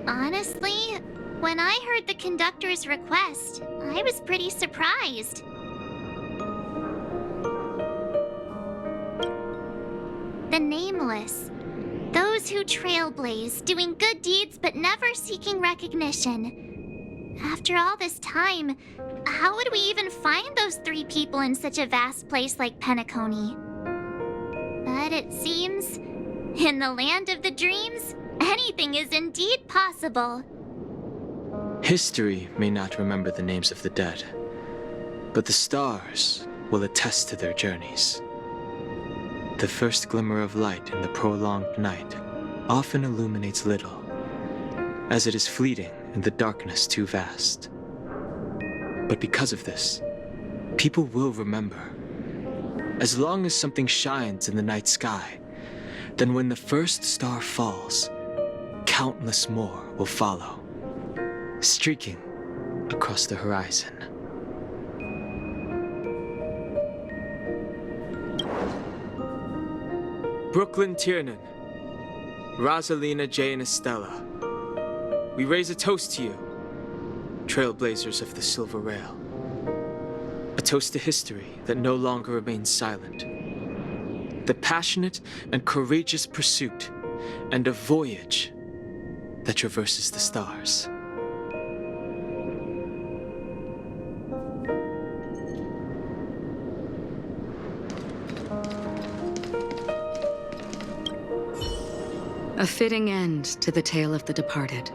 Honestly, when I heard the conductor's request, I was pretty surprised. The nameless. Those who trailblaze, doing good deeds but never seeking recognition. After all this time, how would we even find those three people in such a vast place like Penancony? But it seems, in the land of the dreams, anything is indeed possible. History may not remember the names of the dead, but the stars will attest to their journeys. The first glimmer of light in the prolonged night often illuminates little, as it is fleeting in the darkness too vast. But because of this, people will remember. As long as something shines in the night sky, then when the first star falls, countless more will follow, streaking across the horizon. Brooklyn Tiernan, Rosalina Jane Estella, we raise a toast to you, trailblazers of the Silver Rail. A toast to history that no longer remains silent. The passionate and courageous pursuit and a voyage that traverses the stars. A fitting end to the tale of the departed.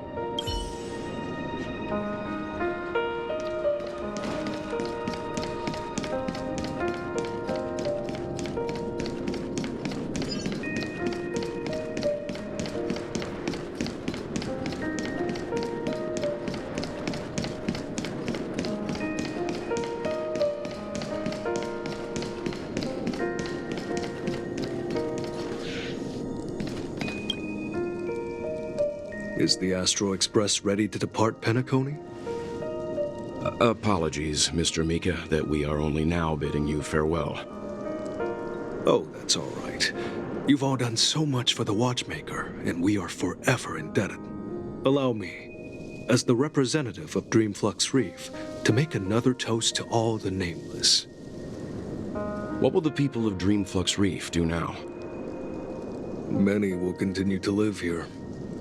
Is the Astro Express ready to depart Penancony? Apologies, Mr. Mika, that we are only now bidding you farewell. Oh, that's all right. You've all done so much for the Watchmaker, and we are forever indebted. Allow me, as the representative of Dreamflux Reef, to make another toast to all the nameless. What will the people of Dreamflux Reef do now? Many will continue to live here.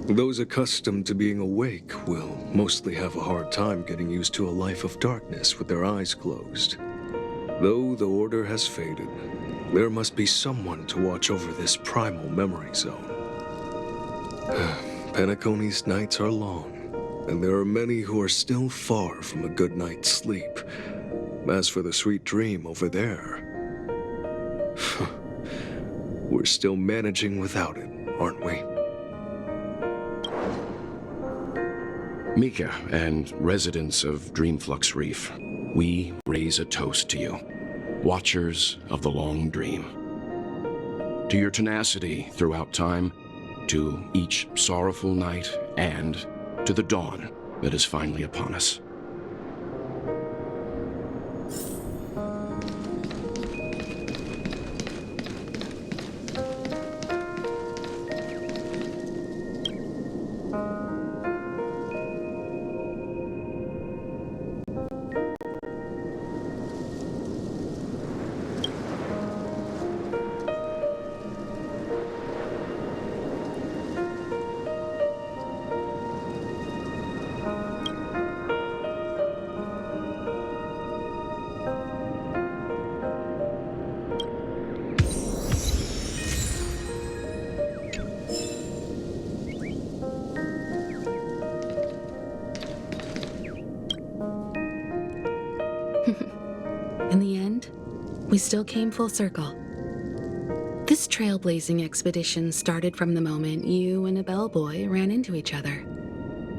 Those accustomed to being awake will mostly have a hard time getting used to a life of darkness with their eyes closed. Though the order has faded, there must be someone to watch over this primal memory zone. Penancony's nights are long, and there are many who are still far from a good night's sleep. As for the sweet dream over there, we're still managing without it, aren't we? Mika and residents of Dreamflux Reef, we raise a toast to you, watchers of the long dream. To your tenacity throughout time, to each sorrowful night, and to the dawn that is finally upon us. In the end, we still came full circle. This trailblazing expedition started from the moment you and a bellboy ran into each other.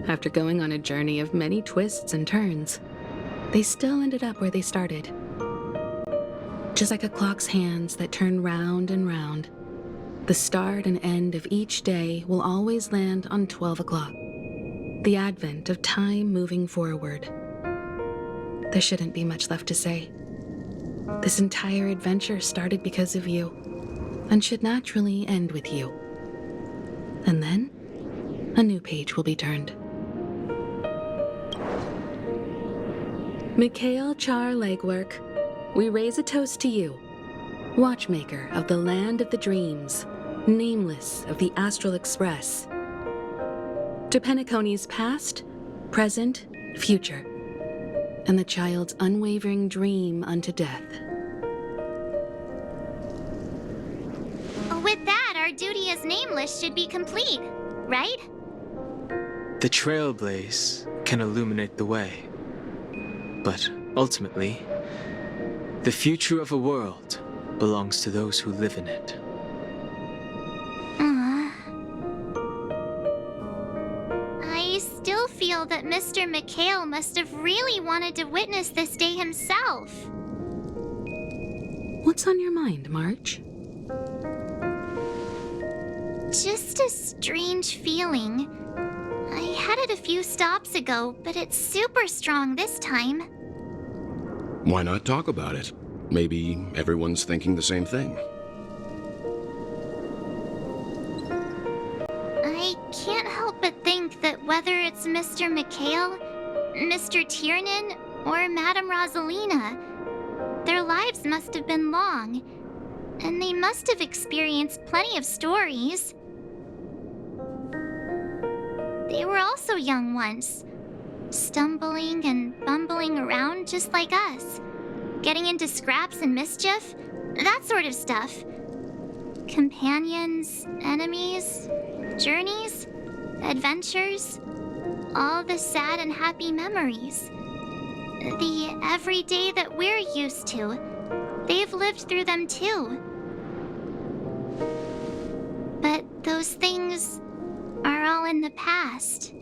After going on a journey of many twists and turns, they still ended up where they started. Just like a clock's hands that turn round and round, the start and end of each day will always land on 12 o'clock, the advent of time moving forward. There shouldn't be much left to say. This entire adventure started because of you, and should naturally end with you. And then, a new page will be turned. Mikhail Char Legwork, we raise a toast to you, watchmaker of the land of the dreams, nameless of the Astral Express. To Penancony's past, present, future, and the child's unwavering dream unto death. With that, our duty as nameless should be complete, right? The trailblaze can illuminate the way. But ultimately, the future of a world belongs to those who live in it. I still feel that Mr. Mikhail must have really wanted to witness this day himself. What's on your mind, March? Just a strange feeling. I had it a few stops ago, but it's super strong this time. Why not talk about it? Maybe everyone's thinking the same thing. I can't help but think that whether it's Mr. Mikhail, Mr. Tiernan, or Madame Rosalina, their lives must have been long, and they must have experienced plenty of stories. They were also young once, stumbling and bumbling around just like us, getting into scraps and mischief, that sort of stuff. Companions, enemies, journeys, adventures, all the sad and happy memories. The everyday that we're used to, they've lived through them too. But those things are all in the past.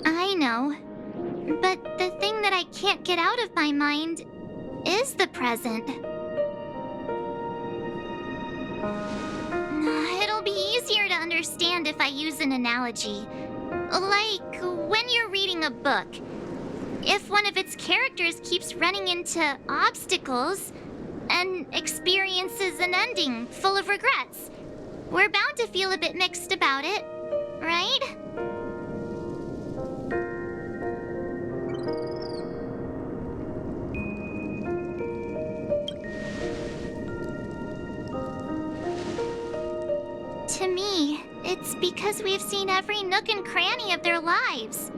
I know, but the thing that I can't get out of my mind is the present. It'll be easier to understand if I use an analogy. Like when you're reading a book. If one of its characters keeps running into obstacles and experiences an ending full of regrets, we're bound to feel a bit mixed about it, right? To me, it's because we've seen every nook and cranny of their lives.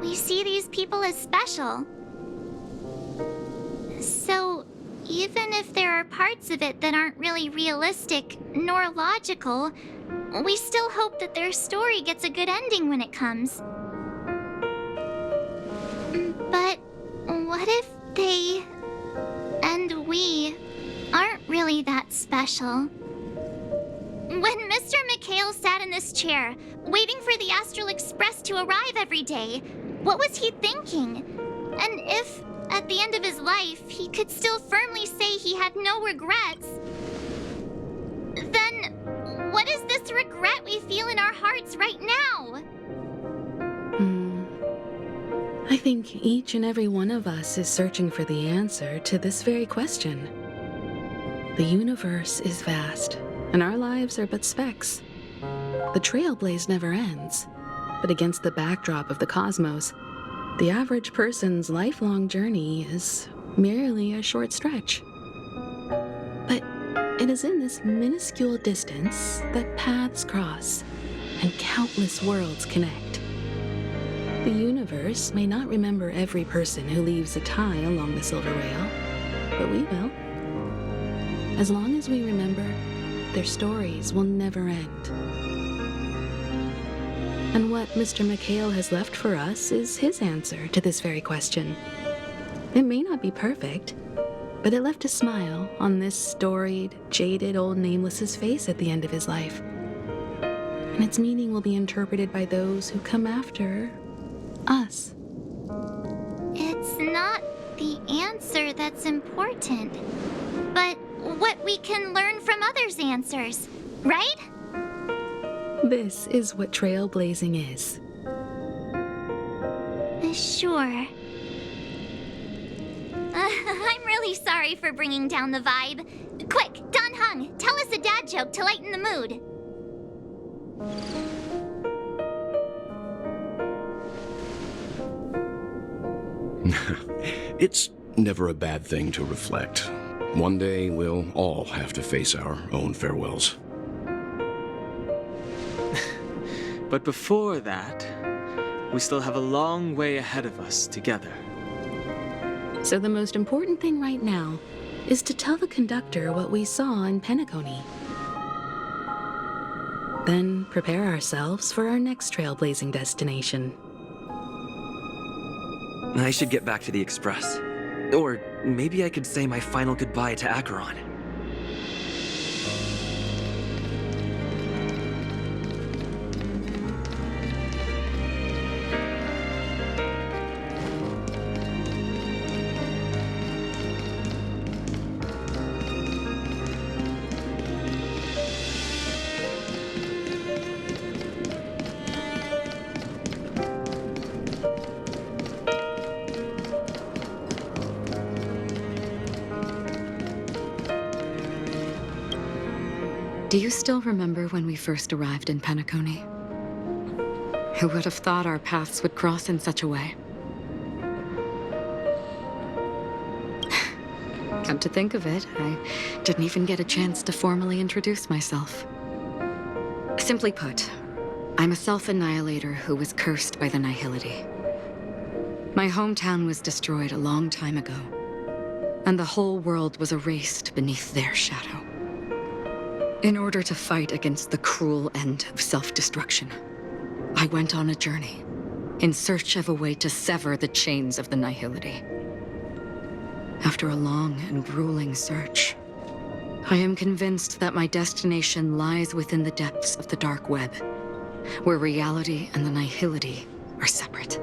We see these people as special. So, even if there are parts of it that aren't really realistic nor logical, we still hope that their story gets a good ending when it comes. But what if they and we aren't really that special? When Mr. Mikhail sat in this chair, waiting for the Astral Express to arrive every day, what was he thinking? And if, at the end of his life, he could still firmly say he had no regrets, then what is this regret we feel in our hearts right now? I think each and every one of us is searching for the answer to this very question. The universe is vast, and our lives are but specks. The trailblaze never ends, but against the backdrop of the cosmos, the average person's lifelong journey is merely a short stretch. But it is in this minuscule distance that paths cross and countless worlds connect. The universe may not remember every person who leaves a tie along the silver rail, but we will. As long as we remember, their stories will never end. And what Mr. Mikhail has left for us is his answer to this very question. It may not be perfect, but it left a smile on this storied, jaded old Nameless's face at the end of his life. And its meaning will be interpreted by those who come after us. It's not the answer that's important, but what we can learn from others' answers, right? This is what trailblazing is. Sure. I'm really sorry for bringing down the vibe. Quick, Don Hung, tell us a dad joke to lighten the mood. It's never a bad thing to reflect. One day, we'll all have to face our own farewells. But before that, we still have a long way ahead of us together. So the most important thing right now is to tell the conductor what we saw in Penancony. Then prepare ourselves for our next trailblazing destination. I should get back to the Express. Or maybe I could say my final goodbye to Acheron. Do you still remember when we first arrived in Penancony? Who would have thought our paths would cross in such a way? Come to think of it, I didn't even get a chance to formally introduce myself. Simply put, I'm a self-annihilator who was cursed by the Nihility. My hometown was destroyed a long time ago, and the whole world was erased beneath their shadow. In order to fight against the cruel end of self-destruction, I went on a journey in search of a way to sever the chains of the Nihility. After a long and grueling search, I am convinced that my destination lies within the depths of the dark web, where reality and the Nihility are separate.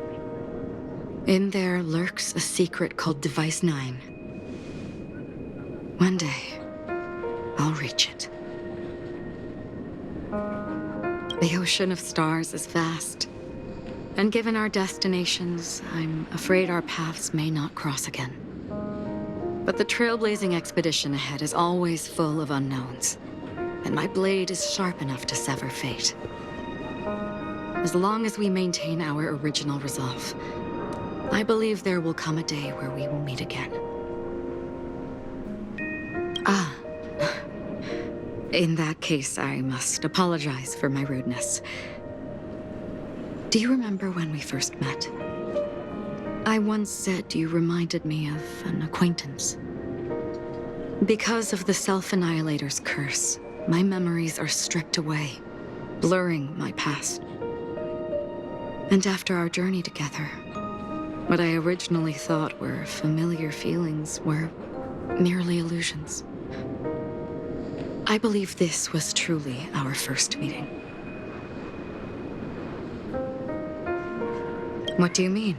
In there lurks a secret called Device 9. One day, I'll reach it. The ocean of stars is vast, and given our destinations, I'm afraid our paths may not cross again. But the trailblazing expedition ahead is always full of unknowns, and my blade is sharp enough to sever fate. As long as we maintain our original resolve, I believe there will come a day where we will meet again. In that case, I must apologize for my rudeness. Do you remember when we first met? I once said you reminded me of an acquaintance. Because of the Self-Annihilator's curse, my memories are stripped away, blurring my past. And after our journey together, what I originally thought were familiar feelings were merely illusions. I believe this was truly our first meeting. What do you mean?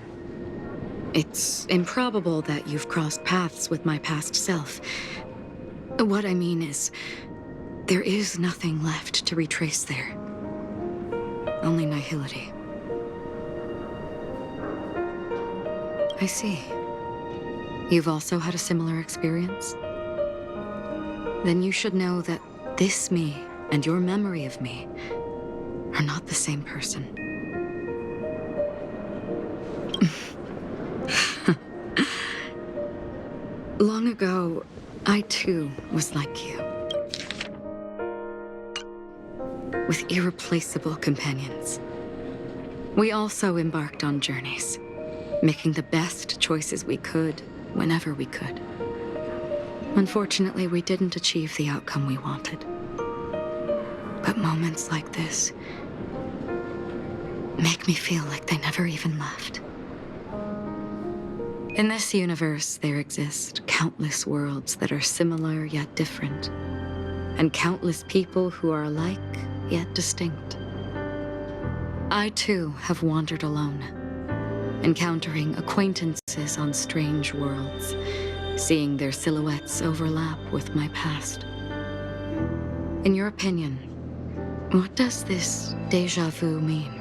It's improbable that you've crossed paths with my past self. What I mean is, there is nothing left to retrace there. Only nihility. I see. You've also had a similar experience? Then you should know that this me and your memory of me are not the same person. Long ago, I too was like you. With irreplaceable companions. We also embarked on journeys, making the best choices we could, whenever we could. Unfortunately, we didn't achieve the outcome we wanted. But moments like this make me feel like they never even left. In this universe, there exist countless worlds that are similar yet different, and countless people who are alike yet distinct. I too have wandered alone, encountering acquaintances on strange worlds, seeing their silhouettes overlap with my past. In your opinion, what does this déjà vu mean?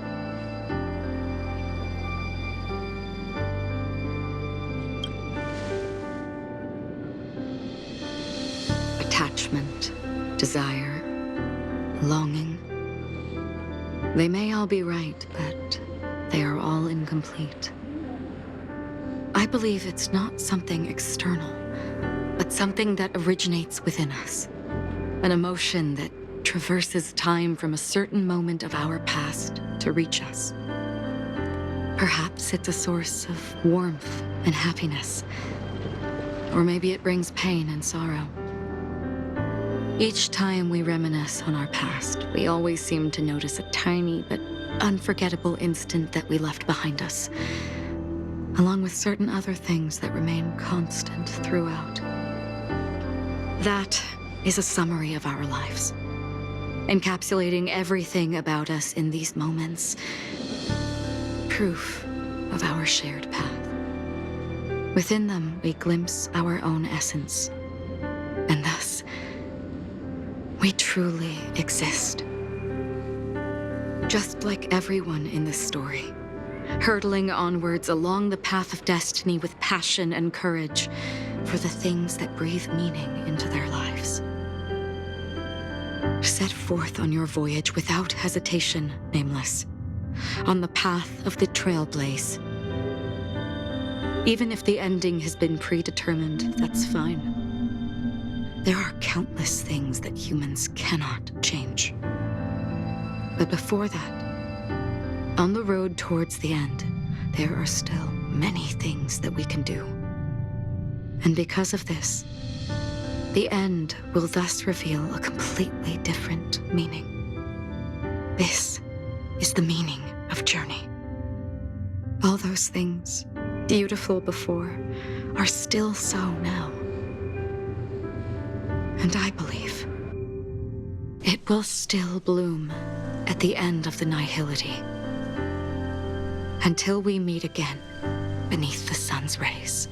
desire, longing. They may all be right, but they are all incomplete. I believe it's not something external, but something that originates within us. An emotion that traverses time from a certain moment of our past to reach us. Perhaps it's a source of warmth and happiness. Or maybe it brings pain and sorrow. Each time we reminisce on our past, we always seem to notice a tiny but unforgettable instant that we left behind us, along with certain other things that remain constant throughout. That is a summary of our lives, encapsulating everything about us in these moments. Proof of our shared path. Within them, we glimpse our own essence, and thus, we truly exist. Just like everyone in this story, hurtling onwards along the path of destiny with passion and courage for the things that breathe meaning into their lives. Set forth on your voyage without hesitation, Nameless, on the path of the Trailblaze. Even if the ending has been predetermined, that's fine. There are countless things that humans cannot change. But before that, on the road towards the end, there are still many things that we can do. And because of this, the end will thus reveal a completely different meaning. This is the meaning of journey. All those things, beautiful before, are still so now. And I believe it will still bloom at the end of the nihility, until we meet again beneath the sun's rays.